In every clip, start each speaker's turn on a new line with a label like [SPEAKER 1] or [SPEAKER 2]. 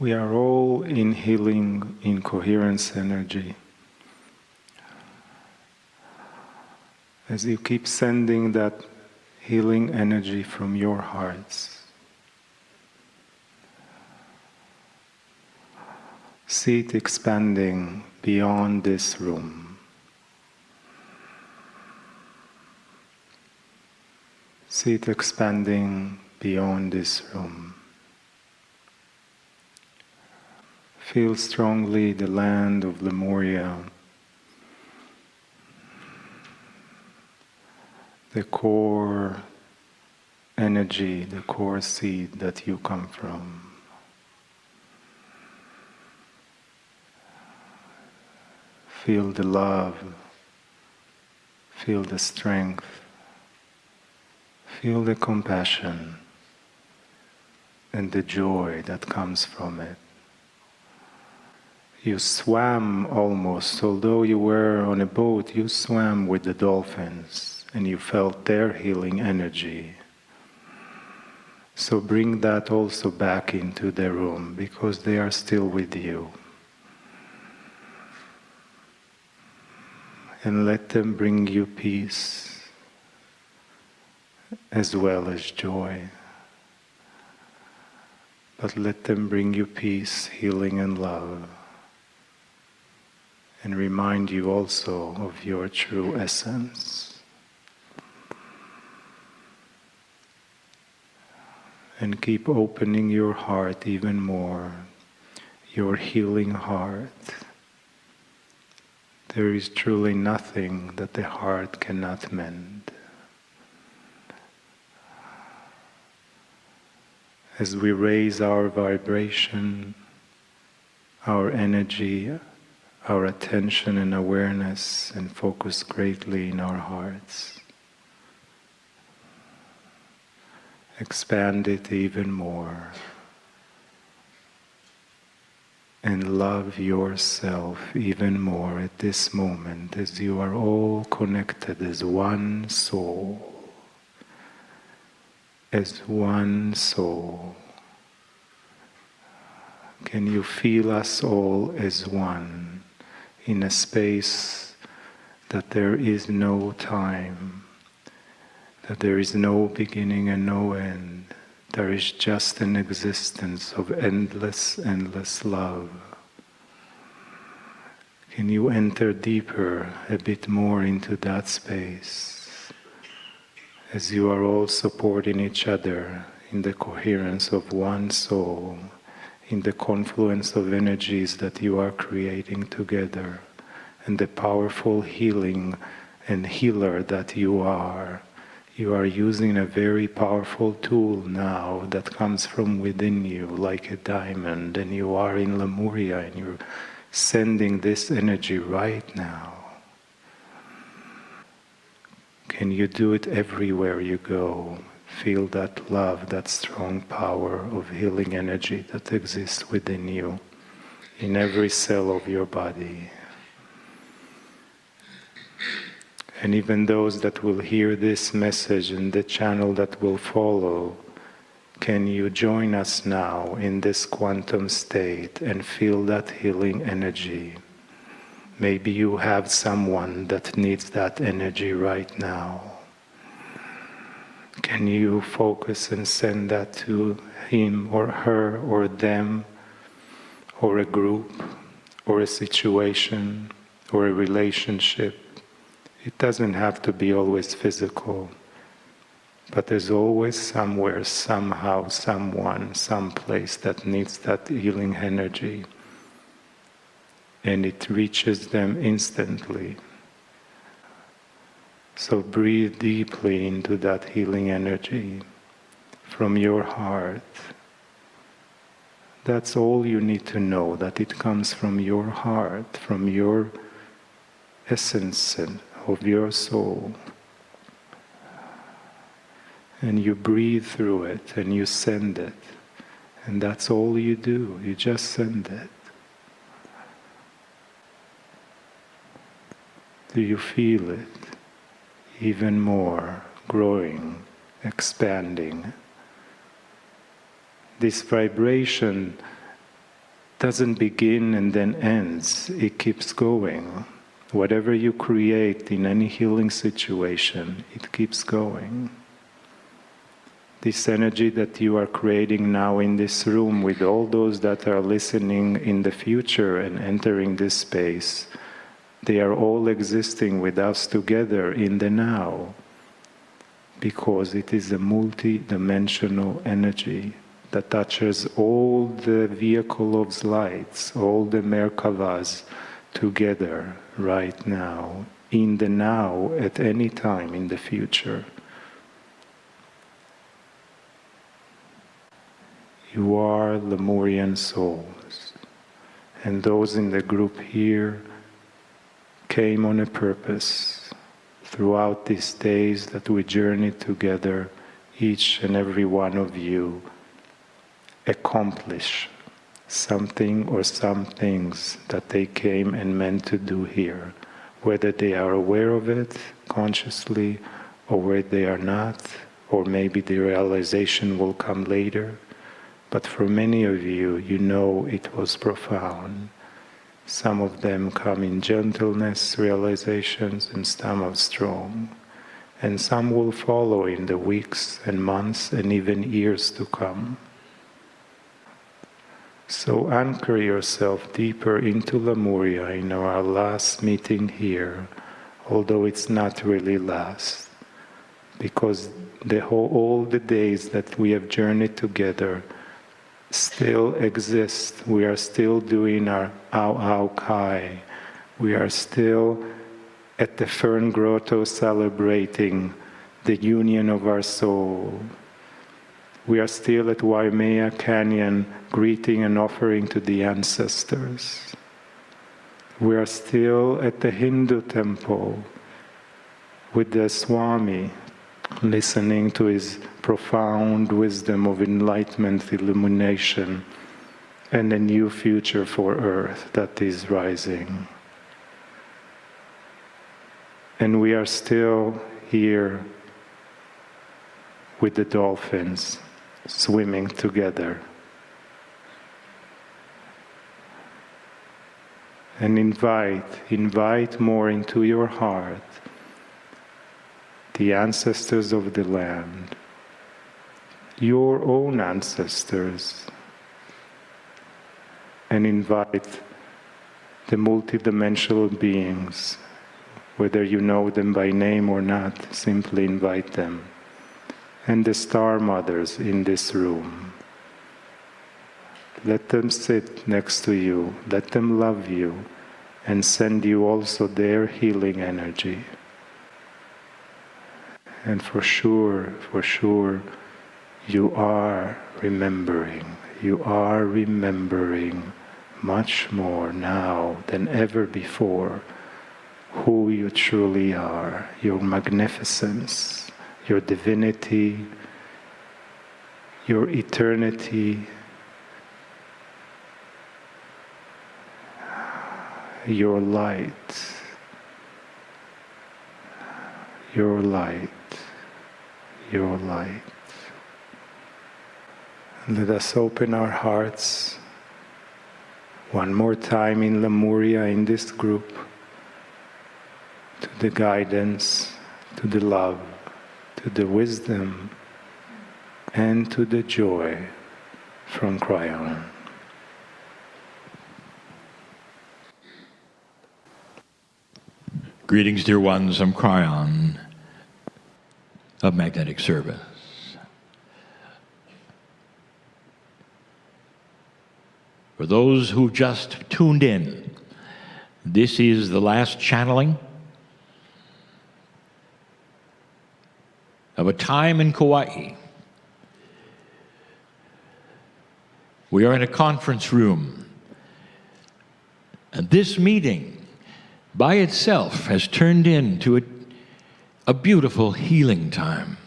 [SPEAKER 1] We are all in healing, in coherence energy. As you keep sending that healing energy from your hearts, see it expanding beyond this room. See it expanding beyond this room. Feel strongly the land of Lemuria, the core energy, the core seed that you come from. Feel the love, feel the strength, feel the compassion and the joy that comes from it. You swam almost, although you were on a boat, you swam with the dolphins and you felt their healing energy. So bring that also back into the room because they are still with you. And let them bring you peace as well as joy. But let them bring you peace, healing and love. And remind you also of your true essence. And keep opening your heart even more, your healing heart. There is truly nothing that the heart cannot mend. As we raise our vibration, our energy, our attention and awareness and focus greatly in our hearts. Expand it even more and love yourself even more at this moment as you are all connected as one soul. As one soul. Can you feel us all as one? In a space that there is no time, that there is no beginning and no end. There is just an existence of endless, endless love. Can you enter deeper, a bit more into that space, as you are all supporting each other in the coherence of one soul, in the confluence of energies that you are creating together, and the powerful healing and healer that you are. You are using a very powerful tool now that comes from within you like a diamond, and you are in Lemuria and you're sending this energy right now. Can you do it everywhere you go? Feel that love, that strong power of healing energy that exists within you, in every cell of your body. And even those that will hear this message and the channel that will follow, can you join us now in this quantum state and feel that healing energy? Maybe you have someone that needs that energy right now. Can you focus and send that to him or her or them or a group or a situation or a relationship? It doesn't have to be always physical, but there's always somewhere, somehow, someone, someplace that needs that healing energy, and it reaches them instantly. So breathe deeply into that healing energy from your heart. That's all you need to know, that it comes from your heart, from your essence of your soul. And you breathe through it and you send it. And that's all you do, you just send it. Do you feel it? Even more, growing, expanding. This vibration doesn't begin and then ends. It keeps going. Whatever you create in any healing situation, it keeps going. This energy that you are creating now in this room with all those that are listening in the future and entering this space, they are all existing with us together in the now, because it is a multi-dimensional energy that touches all the vehicle of lights, all the Merkavas together right now, in the now, at any time in the future. You are Lemurian souls, and those in the group here came on a purpose throughout these days that we journeyed together. Each and every one of you accomplish something or some things that they came and meant to do here, whether they are aware of it consciously or whether they are not, or maybe the realization will come later. But for many of you, you know it was profound. Some of them come in gentleness realizations and some are strong. And some will follow in the weeks and months and even years to come. So anchor yourself deeper into Lemuria in our last meeting here, although it's not really last, because all the days that we have journeyed together still exist. We are still doing our Ao Ao Kai. We are still at the Fern Grotto celebrating the union of our soul. We are still at Waimea Canyon greeting and offering to the ancestors. We are still at the Hindu temple with the Swami, listening to his profound wisdom of enlightenment, illumination, and a new future for Earth that is rising. And we are still here with the dolphins swimming together. And invite more into your heart the ancestors of the land, your own ancestors, and invite the multidimensional beings, whether you know them by name or not, simply invite them, and the star mothers in this room. Let them sit next to you, let them love you, and send you also their healing energy. And for sure, you are remembering much more now than ever before who you truly are, your magnificence, your divinity, your eternity, your light, your light, your light. Let us open our hearts one more time in Lemuria, in this group, to the guidance, to the love, to the wisdom, and to the joy from Kryon.
[SPEAKER 2] Greetings, dear ones, I'm Kryon of Magnetic Service. For those who just tuned in, this is the last channeling of a time in Kauai. We are in a conference room, and this meeting by itself has turned into a beautiful healing time.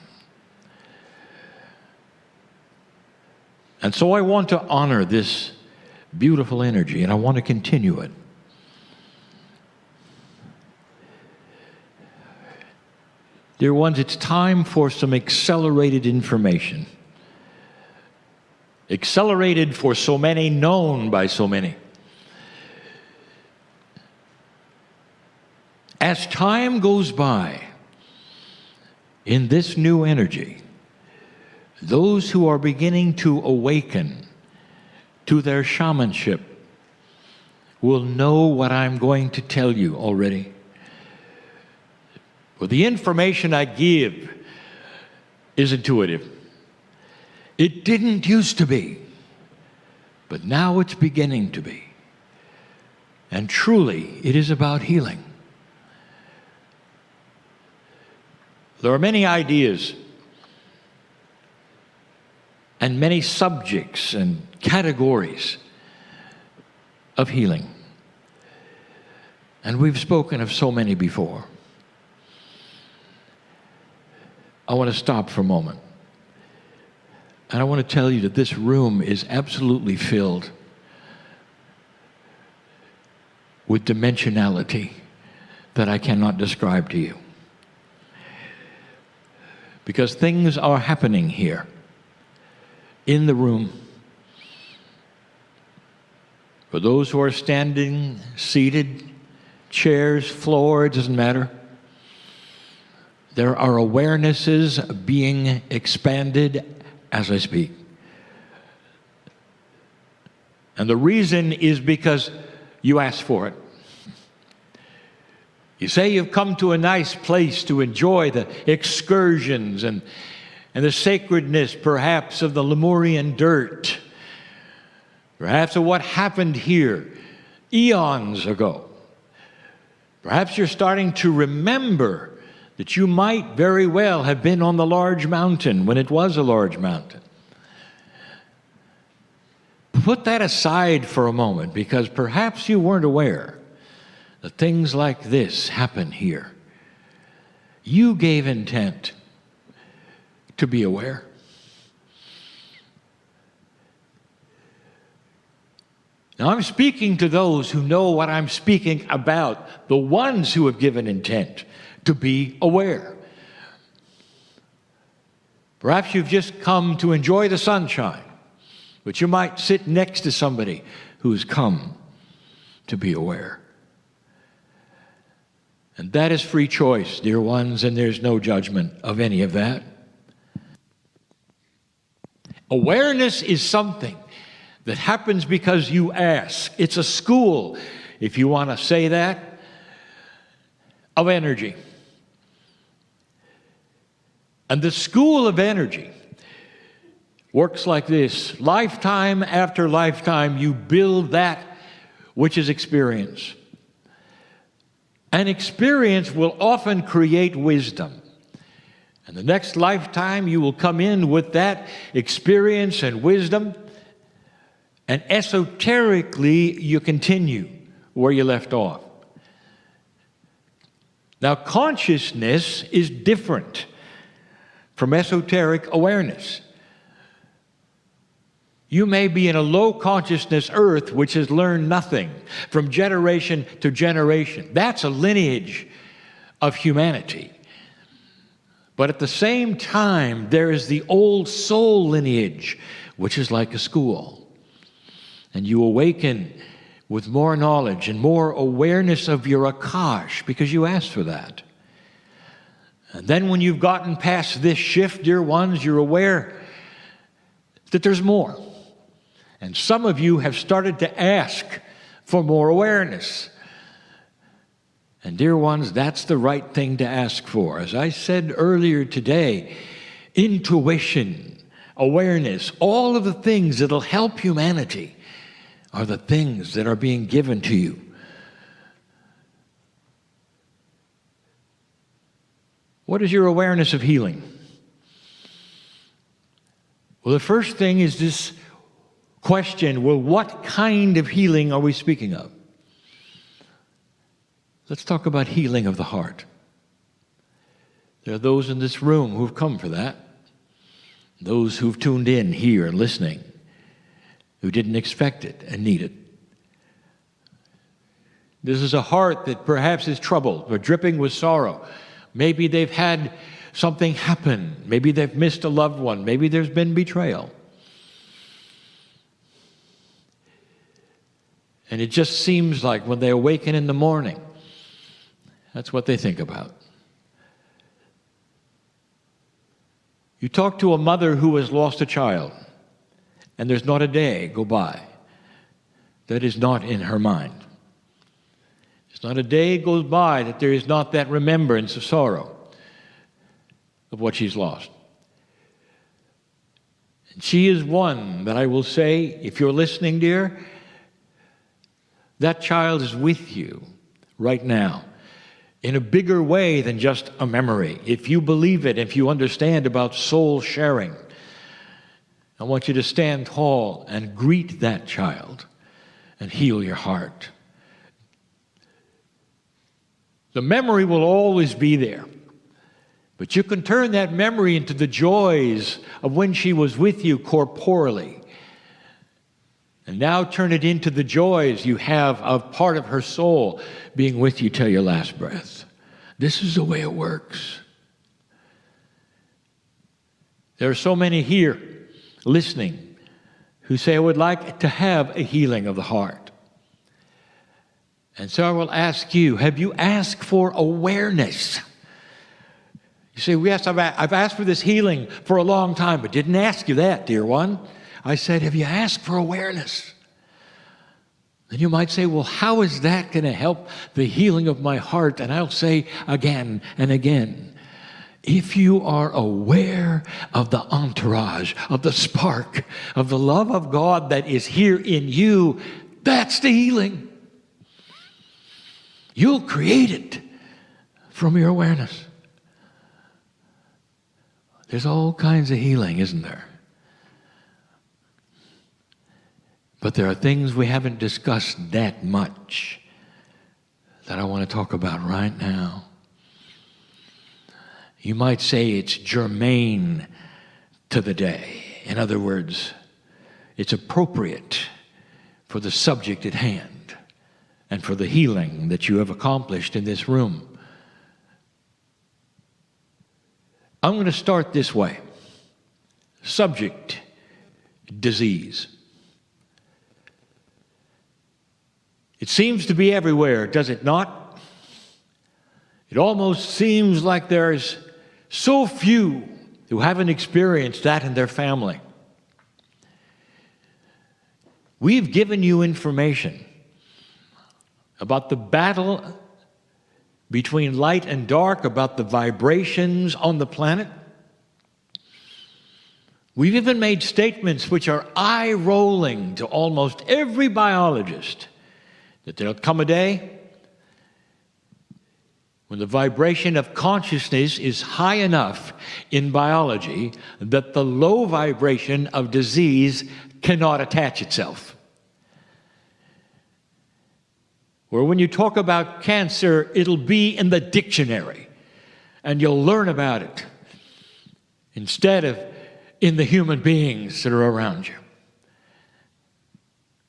[SPEAKER 2] And so I want to honor this beautiful energy, and I want to continue it. Dear ones, it's time for some accelerated information. accelerated for so many, known by so many. As time goes by in this new energy, those who are beginning to awaken to their shamanship will know what I'm going to tell you already. Well, the information I give is intuitive. It didn't used to be, but now it's beginning to be. And truly, it is about healing. There are many ideas and many subjects and categories of healing. And we've spoken of so many before. I want to stop for a moment. And I want to tell you that this room is absolutely filled with dimensionality that I cannot describe to you. Because things are happening here, in the room. For those who are standing, seated, chairs, floor, it doesn't matter. There are awarenesses being expanded as I speak. And the reason is because you asked for it. You say you've come to a nice place to enjoy the excursions and the sacredness, perhaps, of the Lemurian dirt, perhaps of what happened here eons ago. Perhaps you're starting to remember that you might very well have been on the large mountain when it was a large mountain. Put that aside for a moment, because perhaps you weren't aware that things like this happen here. You gave intent to be aware. Now, I'm speaking to those who know what I'm speaking about, the ones who have given intent to be aware. Perhaps you've just come to enjoy the sunshine, but you might sit next to somebody who's come to be aware. And that is free choice, dear ones, and there's no judgment of any of that. Awareness is something that happens because you ask. It's a school, if you want to say that, of energy. And the school of energy works like this. Lifetime after lifetime, you build that which is experience. And experience will often create wisdom. And the next lifetime, you will come in with that experience and wisdom, and esoterically, you continue where you left off. Now, consciousness is different from esoteric awareness. You may be in a low consciousness earth which has learned nothing from generation to generation. That's a lineage of humanity. But at the same time, there is the old soul lineage, which is like a school. And you awaken with more knowledge and more awareness of your Akash because you asked for that. And then when you've gotten past this shift, dear ones, you're aware that there's more. And some of you have started to ask for more awareness. And dear ones, that's the right thing to ask for. As I said earlier today, intuition, awareness, all of the things that'll help humanity are the things that are being given to you. What is your awareness of healing? Well, the first thing is this question, well, what kind of healing are we speaking of? Let's talk about healing of the heart. There are those in this room who've come for that. Those who've tuned in here and listening, who didn't expect it and need it. This is a heart that perhaps is troubled or dripping with sorrow. Maybe they've had something happen. Maybe they've missed a loved one. Maybe there's been betrayal. And it just seems like when they awaken in the morning, that's what they think about. You talk to a mother who has lost a child, and there's not a day go by that is not in her mind. There's not a day goes by that there is not that remembrance of sorrow of what she's lost. And she is one that I will say, if you're listening, dear, that child is with you right now in a bigger way than just a memory. If you believe it, if you understand about soul sharing, I want you to stand tall and greet that child and heal your heart. The memory will always be there, but you can turn that memory into the joys of when she was with you corporally. And now turn it into the joys you have of part of her soul being with you till your last breath. This is the way it works. There are so many here listening who say, I would like to have a healing of the heart. And so I will ask you, have you asked for awareness? You say, yes, I've asked for this healing for a long time, but didn't ask you that, dear one. I said, have you asked for awareness? Then you might say, well, how is that going to help the healing of my heart? And I'll say again and again, if you are aware of the entourage, of the spark, of the love of God that is here in you, that's the healing. You'll create it from your awareness. There's all kinds of healing, isn't there? But there are things we haven't discussed that much that I want to talk about right now. You might say it's germane to the day. In other words, it's appropriate for the subject at hand and for the healing that you have accomplished in this room. I'm going to start this way. Subject, disease. It seems to be everywhere, does it not? It almost seems like there's so few who haven't experienced that in their family. We've given you information about the battle between light and dark, about the vibrations on the planet. We've even made statements which are eye-rolling to almost every biologist, that there'll come a day when the vibration of consciousness is high enough in biology that the low vibration of disease cannot attach itself. Or when you talk about cancer, it'll be in the dictionary, and you'll learn about it instead of in the human beings that are around you.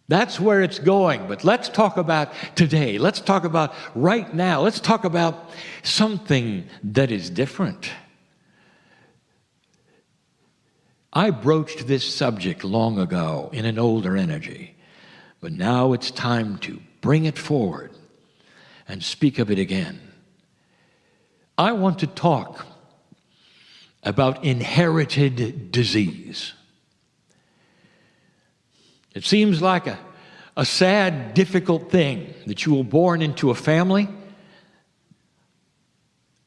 [SPEAKER 2] That's where it's going. But let's talk about today. Let's talk about right now. Let's talk about something that is different. I broached this subject long ago in an older energy, but now it's time to bring it forward and speak of it again. I want to talk about inherited disease. It seems like a sad, difficult thing that you were born into a family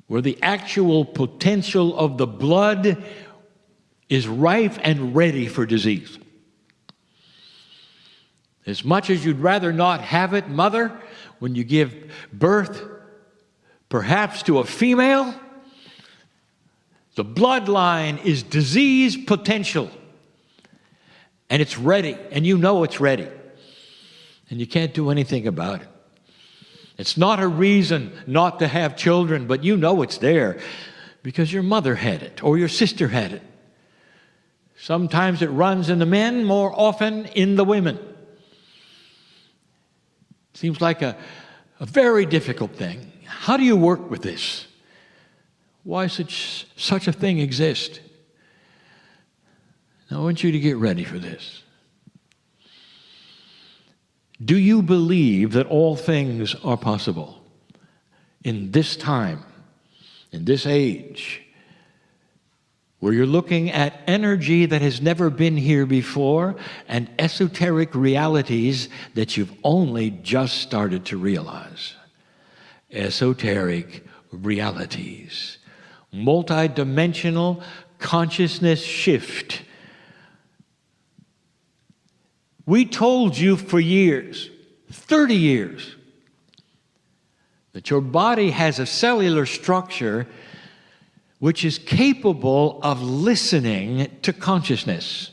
[SPEAKER 2] where the actual potential of the blood is ripe and ready for disease. As much as you'd rather not have it, mother, when you give birth, perhaps to a female, the bloodline is disease potential. And it's ready, and you know it's ready. And you can't do anything about it. It's not a reason not to have children, but you know it's there because your mother had it or your sister had it. Sometimes it runs in the men, more often in the women. Seems like a very difficult thing. How do you work with this? Why such a thing exist? I want you to get ready for this. Do you believe that all things are possible in this time, in this age, where you're looking at energy that has never been here before and esoteric realities that you've only just started to realize? Esoteric realities, multidimensional consciousness shift. We told you for years, 30 years, that your body has a cellular structure which is capable of listening to consciousness.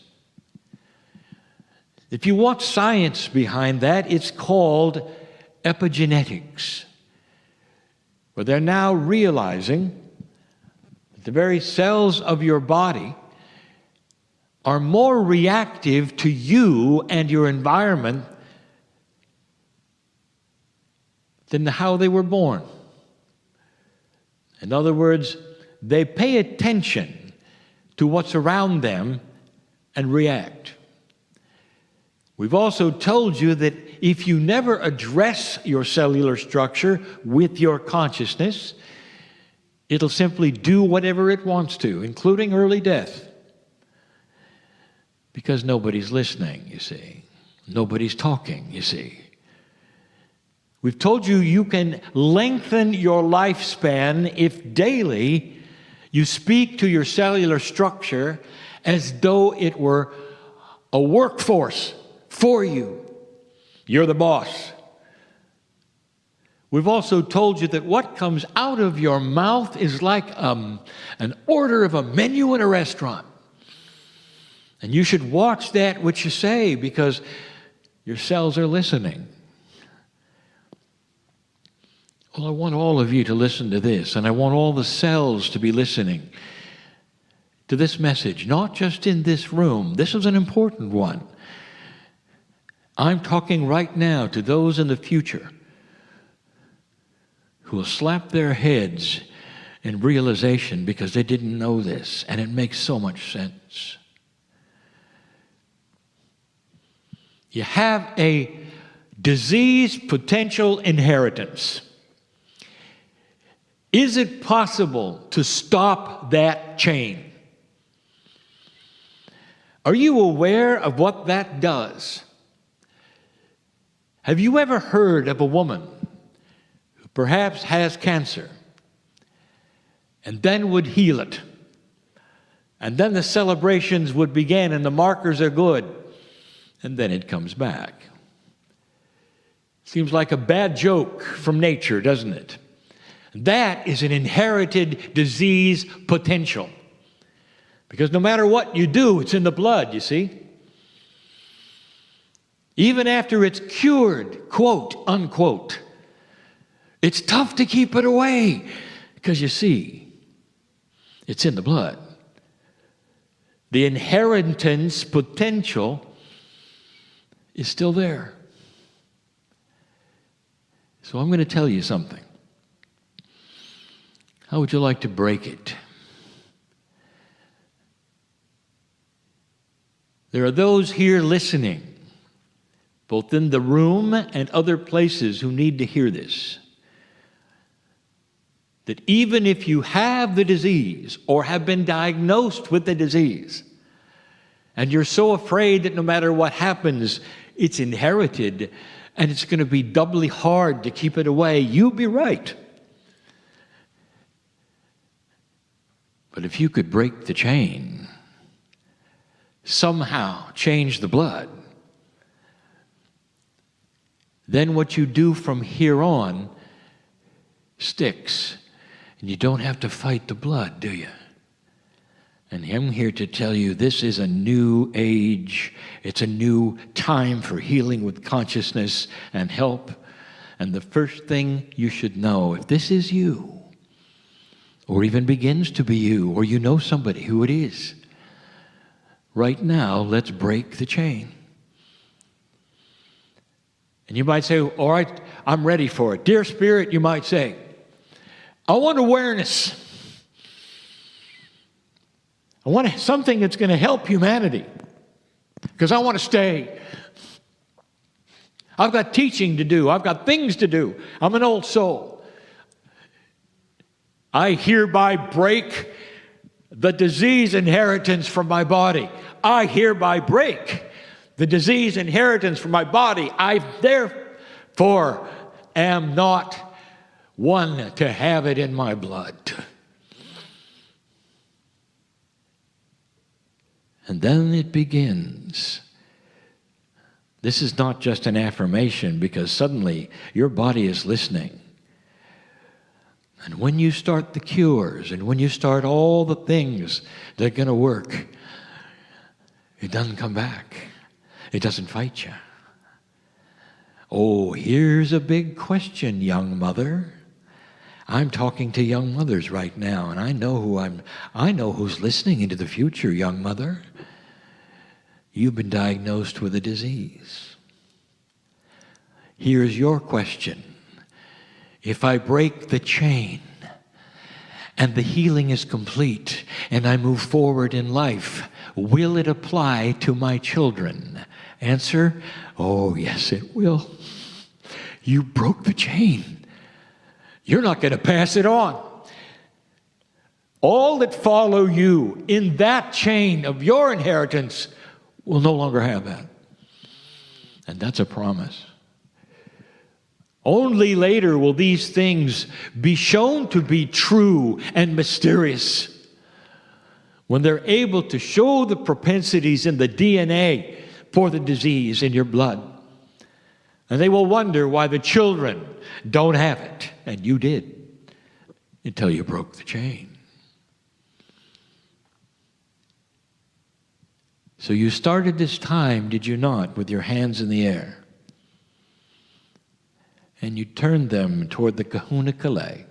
[SPEAKER 2] If you want science behind that, it's called epigenetics, where they're now realizing that the very cells of your body are more reactive to you and your environment than how they were born. In other words, they pay attention to what's around them and react. We've also told you that if you never address your cellular structure with your consciousness, it'll simply do whatever it wants to, including early death. Because nobody's listening, you see. Nobody's talking, you see. We've told you you can lengthen your lifespan if daily you speak to your cellular structure as though it were a workforce for you. You're the boss. We've also told you that what comes out of your mouth is like an order of a menu in a restaurant. And you should watch that which you say because your cells are listening. Well, I want all of you to listen to this, and I want all the cells to be listening to this message, not just in this room. This is an important one. I'm talking right now to those in the future who will slap their heads in realization because they didn't know this, and it makes so much sense. You have a disease potential inheritance. Is it possible to stop that chain? Are you aware of what that does? Have you ever heard of a woman who perhaps has cancer and then would heal it? And then the celebrations would begin and the markers are good. And then it comes back. Seems like a bad joke from nature, doesn't it? That is an inherited disease potential. Because no matter what you do, it's in the blood, you see. Even after it's cured, quote, unquote, it's tough to keep it away. Because you see, it's in the blood. The inheritance potential is still there. So I'm going to tell you something. How would you like to break it? There are those here listening, both in the room and other places, who need to hear this. That even if you have the disease or have been diagnosed with the disease, and you're so afraid that no matter what happens, it's inherited, and it's going to be doubly hard to keep it away, you'll be right. But if you could break the chain, somehow change the blood, then what you do from here on sticks. And you don't have to fight the blood, do you? And I'm here to tell you this is a new age. It's a new time for healing with consciousness and help. And the first thing you should know, if this is you, or even begins to be you, or you know somebody who it is, right now, let's break the chain. And you might say, all right, I'm ready for it. Dear Spirit, you might say, I want awareness. I want something that's going to help humanity because I want to stay. I've got teaching to do. I've got things to do. I'm an old soul. I hereby break the disease inheritance from my body. I hereby break the disease inheritance from my body. I therefore am not one to have it in my blood. And then it begins. This is not just an affirmation, because suddenly your body is listening. And when you start the cures, and when you start all the things that are going to work, it doesn't come back. It doesn't fight you. Oh, here's a big question, young mother. I'm talking to young mothers right now, and I know who's listening into the future, young mother. You've been diagnosed with a disease. Here's your question. If I break the chain and the healing is complete and I move forward in life, will it apply to my children? Answer, oh yes it will. You broke the chain. You're not going to pass it on. All that follow you in that chain of your inheritance will no longer have that. And that's a promise. Only later will these things be shown to be true and mysterious, when they're able to show the propensities in the DNA for the disease in your blood. And they will wonder why the children don't have it, and you did, until you broke the chain. So you started this time, did you not, with your hands in the air? And you turned them toward the Kahuna Kalei.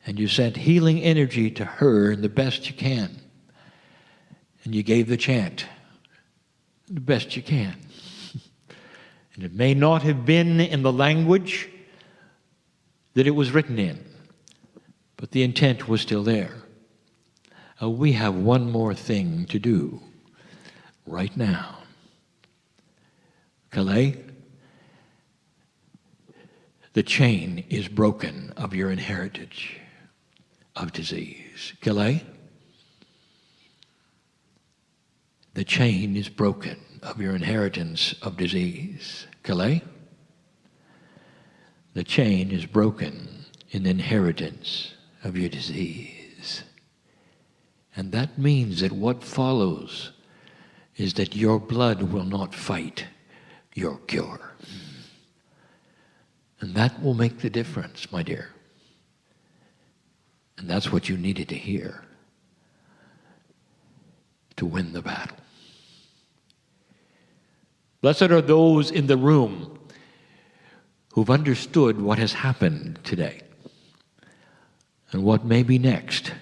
[SPEAKER 2] And you sent healing energy to her in the best you can. And you gave the chant, the best you can. And it may not have been in the language that it was written in, but the intent was still there. We have one more thing to do right now. Kalei, the chain is broken of your inheritance of disease. Kalei, the chain is broken of your inheritance of disease. Kalei, the chain is broken in the inheritance of your disease. And that means that what follows is that your blood will not fight your cure. And that will make the difference, my dear. And that's what you needed to hear to win the battle. Blessed are those in the room who've understood what has happened today and what may be next.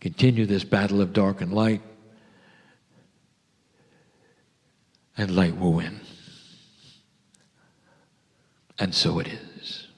[SPEAKER 2] Continue this battle of dark and light, and light will win. And so it is.